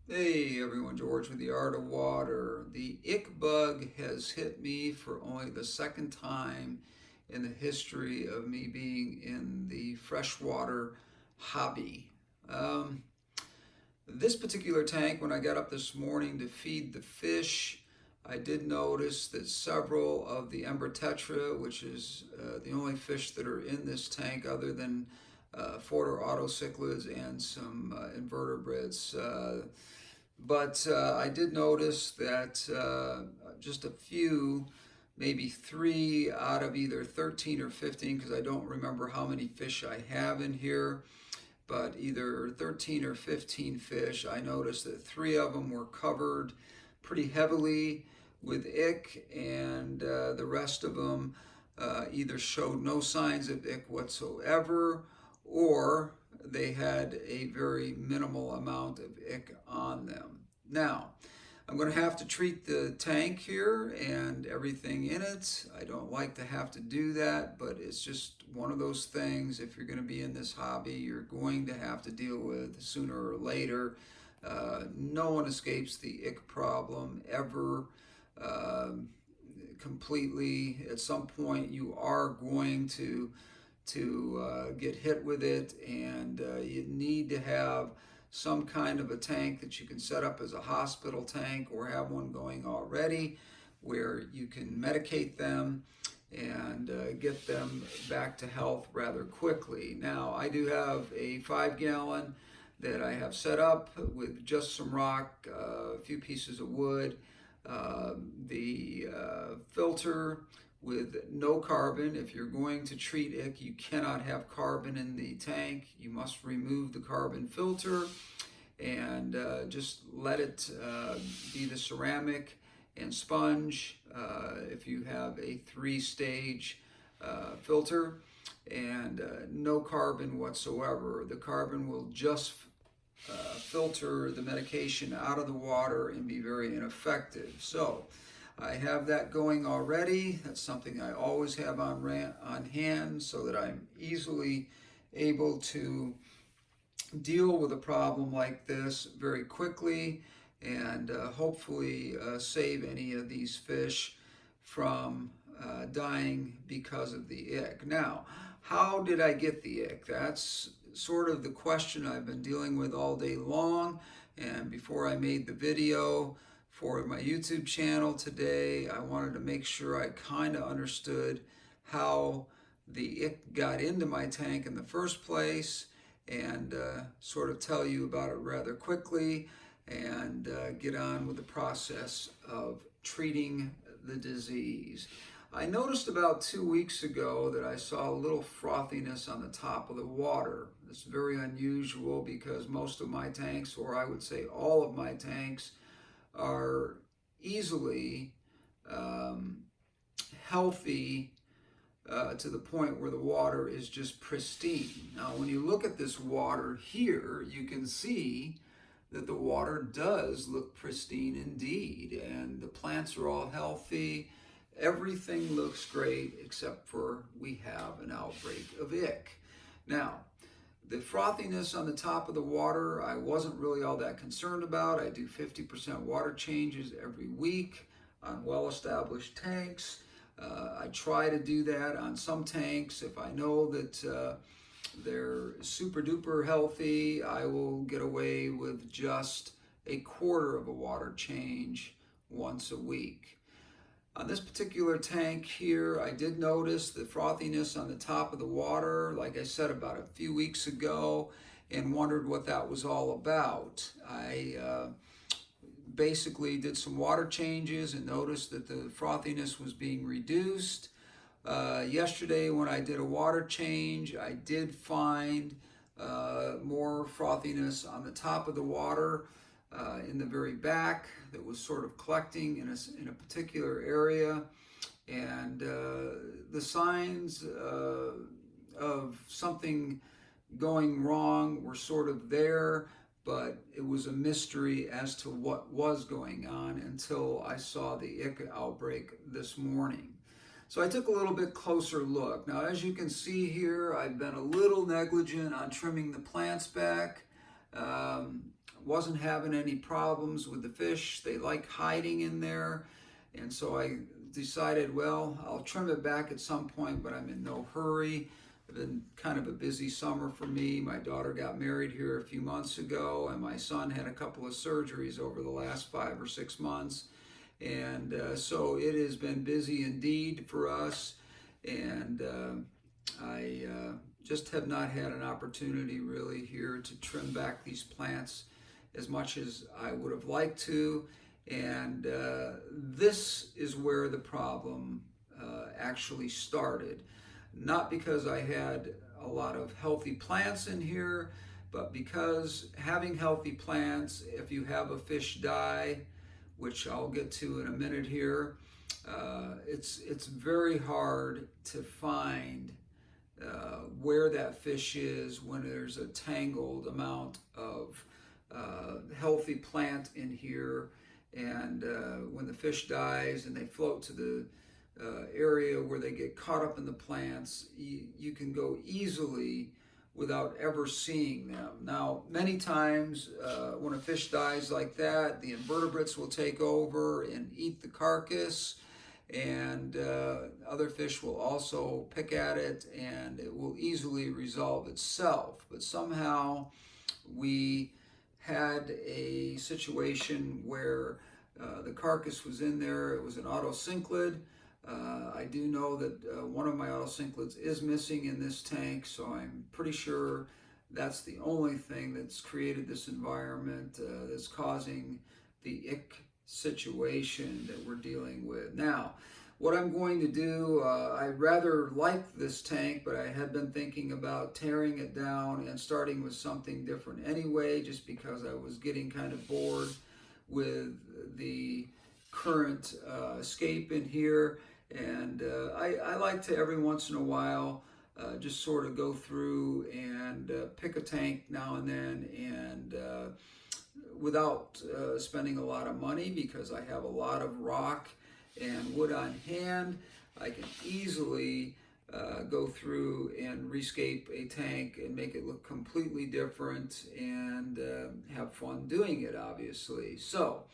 Hey everyone, George with the Art of Water. The ick bug has hit me for only the second time in the history of me being in the freshwater hobby. Um, this particular tank, when I got up this morning to feed the fish, I did notice that several of the Embratetra, which is the only fish that are in this tank other than Forter autocichlids and some invertebrates, but I did notice that just a few, maybe 3 out of either 13 or 15, because I don't remember how many fish I have in here, but either 13 or 15 fish, I noticed that 3 of them were covered pretty heavily with ick, and the rest of them either showed no signs of ick whatsoever, or they had a very minimal amount of ick on them. Now, I'm going to have to treat the tank here and everything in it. I don't like to have to do that, but it's just one of those things. If you're going to be in this hobby, you're going to have to deal with sooner or later. No one escapes the ick problem ever completely. At some point, you are going to get hit with it, and you need to have some kind of a tank that you can set up as a hospital tank or have one going already where you can medicate them and get them back to health rather quickly. Now, I do have a 5 gallon that I have set up with just some rock, a few pieces of wood, the filter with no carbon. If you're going to treat ick, you cannot have carbon in the tank. You must remove the carbon filter and just let it be the ceramic and sponge if you have a 3-stage filter, and no carbon whatsoever. The carbon will just filter the medication out of the water and be very ineffective. So I have that going already. That's something I always have on hand so that I'm easily able to deal with a problem like this very quickly and hopefully save any of these fish from dying because of the ick. Now, how did I get the ick? That's sort of the question I've been dealing with all day long. And before I made the video for my YouTube channel today, I wanted to make sure I kind of understood how the ick got into my tank in the first place, and sort of tell you about it rather quickly and get on with the process of treating the disease. I noticed about 2 weeks ago that I saw a little frothiness on the top of the water. It's very unusual because most of my tanks, or I would say all of my tanks, are easily healthy to the point where the water is just pristine. Now, when you look at this water here, you can see that the water does look pristine indeed, and the plants are all healthy. Everything looks great except for we have an outbreak of ick. Now, the frothiness on the top of the water, I wasn't really all that concerned about. I do 50% water changes every week on well-established tanks. I try to do that on some tanks. If I know that they're super duper healthy, I will get away with just a quarter of a water change once a week. On this particular tank here, I did notice the frothiness on the top of the water, like I said, about a few weeks ago, and wondered what that was all about. I basically did some water changes and noticed that the frothiness was being reduced. Yesterday when I did a water change, I did find more frothiness on the top of the water in the very back that was sort of collecting in a particular area. And the signs of something going wrong were sort of there, but it was a mystery as to what was going on until I saw the ick outbreak this morning. So I took a little bit closer look. Now, as you can see here, I've been a little negligent on trimming the plants back. wasn't having any problems with the fish. They like hiding in there. And so I decided, well, I'll trim it back at some point, but I'm in no hurry. It's been kind of a busy summer for me. My daughter got married here a few months ago, and my son had a couple of surgeries over the last 5 or 6 months. And so it has been busy indeed for us. And I just have not had an opportunity really here to trim back these plants as much as I would have liked to. And this is where the problem actually started. Not because I had a lot of healthy plants in here, but because having healthy plants, if you have a fish die, which I'll get to in a minute here, it's very hard to find where that fish is when there's a tangled amount of healthy plant in here. And when the fish dies and they float to the area where they get caught up in the plants, you can go easily without ever seeing them. Now, many times when a fish dies like that, the invertebrates will take over and eat the carcass, and other fish will also pick at it, and it will easily resolve itself. But somehow we had a situation where the carcass was in there. It was an autocynklid. I do know that one of my autocynclids is missing in this tank, so I'm pretty sure that's the only thing that's created this environment that's causing the ick situation that we're dealing with. Now, what I'm going to do, I rather like this tank, but I had been thinking about tearing it down and starting with something different anyway, just because I was getting kind of bored with the current scape in here. And I like to every once in a while just sort of go through and pick a tank now and then, and without spending a lot of money, because I have a lot of rock and wood on hand, I can easily go through and rescape a tank and make it look completely different, and have fun doing it, obviously. So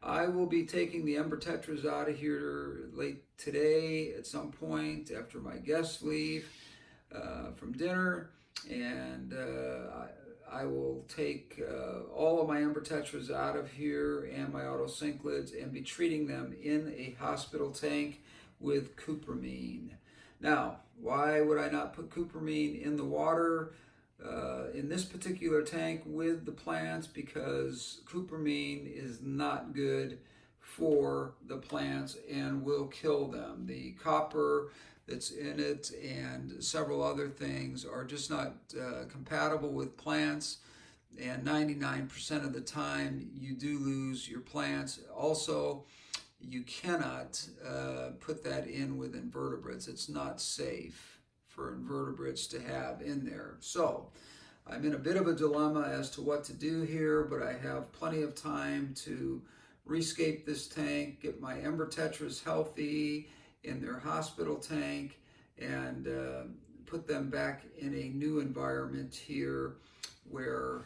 I will be taking the ember tetras out of here late today at some point after my guests leave from dinner, and I will take all of my ember tetras out of here and my autocynclids and be treating them in a hospital tank with cupramine. Now, why would I not put cupramine in the water in this particular tank with the plants? Because cupramine is not good for the plants and will kill them. The copper that's in it and several other things are just not compatible with plants, and 99% of the time you do lose your plants. Also, you cannot put that in with invertebrates. It's not safe for invertebrates to have in there. So I'm in a bit of a dilemma as to what to do here, but I have plenty of time to rescape this tank, get my ember tetras healthy in their hospital tank, and put them back in a new environment here where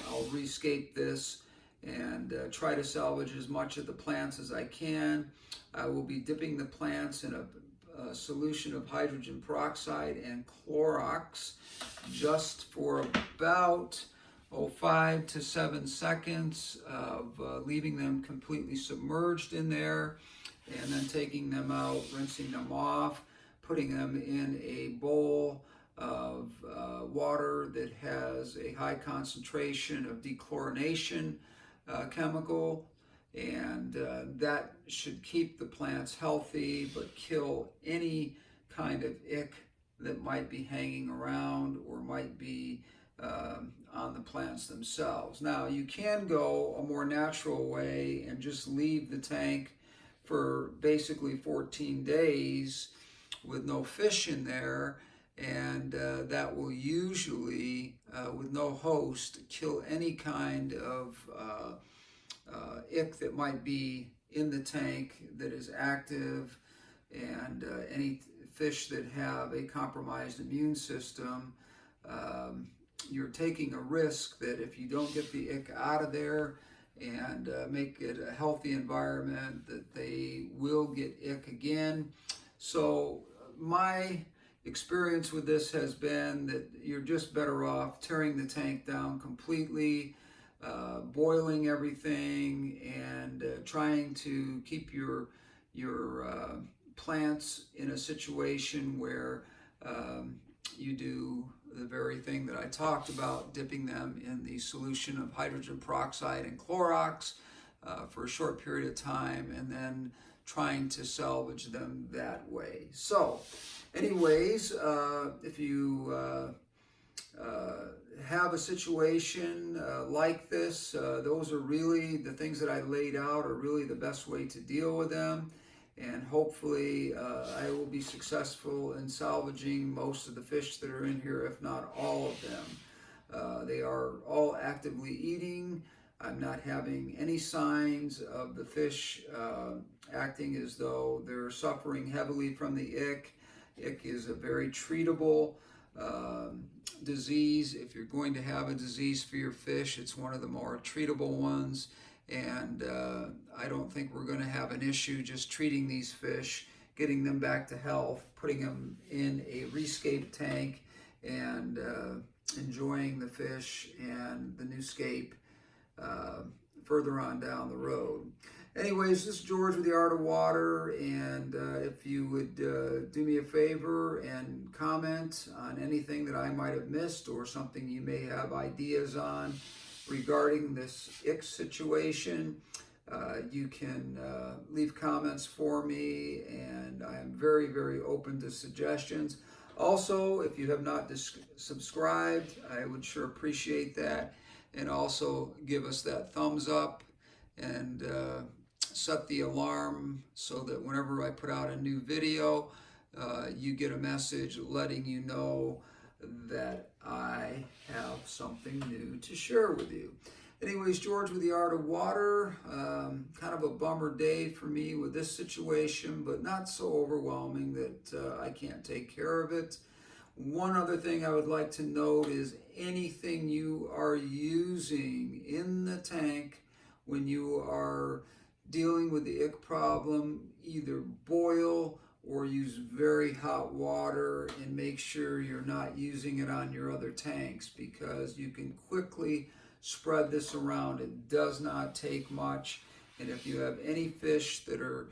I'll rescape this and try to salvage as much of the plants as I can. I will be dipping the plants in a solution of hydrogen peroxide and Clorox just for about 5 to 7 seconds of leaving them completely submerged in there, and then taking them out, rinsing them off, putting them in a bowl of water that has a high concentration of dechlorination chemical, and that should keep the plants healthy but kill any kind of ick that might be hanging around or might be on the plants themselves. Now, you can go a more natural way and just leave the tank for basically 14 days with no fish in there, and that will usually, with no host, kill any kind of ick that might be in the tank that is active, and any fish that have a compromised immune system you're taking a risk that if you don't get the ick out of there and make it a healthy environment, that they will get ick again. So my experience with this has been that you're just better off tearing the tank down completely, boiling everything, and trying to keep your plants in a situation where you do the very thing that I talked about, dipping them in the solution of hydrogen peroxide and Clorox for a short period of time, and then trying to salvage them that way. So anyways, if you have a situation like this, those are really the things that I laid out are really the best way to deal with them. And hopefully I will be successful in salvaging most of the fish that are in here, if not all of them. They are all actively eating. I'm not having any signs of the fish acting as though they're suffering heavily from the ick. Ick is a very treatable disease. If you're going to have a disease for your fish, it's one of the more treatable ones. And I don't think we're going to have an issue just treating these fish, getting them back to health, putting them in a rescape tank, and enjoying the fish and the new scape further on down the road. Anyways, this is George with the Art of Water, and if you would do me a favor and comment on anything that I might have missed or something you may have ideas on regarding this ick situation, you can leave comments for me, and I am very, very open to suggestions. Also, if you have not subscribed, I would sure appreciate that, and also give us that thumbs up and set the alarm so that whenever I put out a new video, you get a message letting you know that I have something new to share with you. Anyways, George with the Art of Water. Kind of a bummer day for me with this situation, but not so overwhelming that I can't take care of it. One other thing I would like to note is anything you are using in the tank when you are dealing with the ick problem, either boil or use very hot water, and make sure you're not using it on your other tanks, because you can quickly spread this around. It does not take much, and if you have any fish that are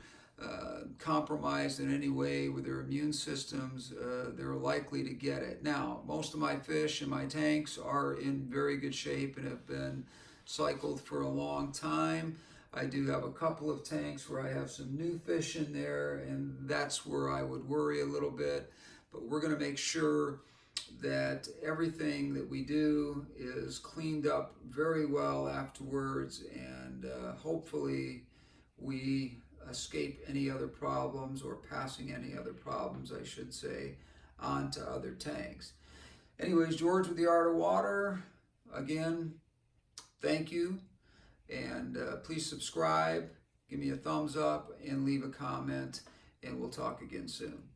compromised in any way with their immune systems, they're likely to get it. Now, most of my fish in my tanks are in very good shape and have been cycled for a long time. I do have a couple of tanks where I have some new fish in there, and that's where I would worry a little bit. But we're going to make sure that everything that we do is cleaned up very well afterwards, and hopefully we escape any other problems, or passing any other problems, I should say, on to other tanks. Anyways, George with the Art of Water, again, thank you. And please subscribe, give me a thumbs up, and leave a comment, and we'll talk again soon.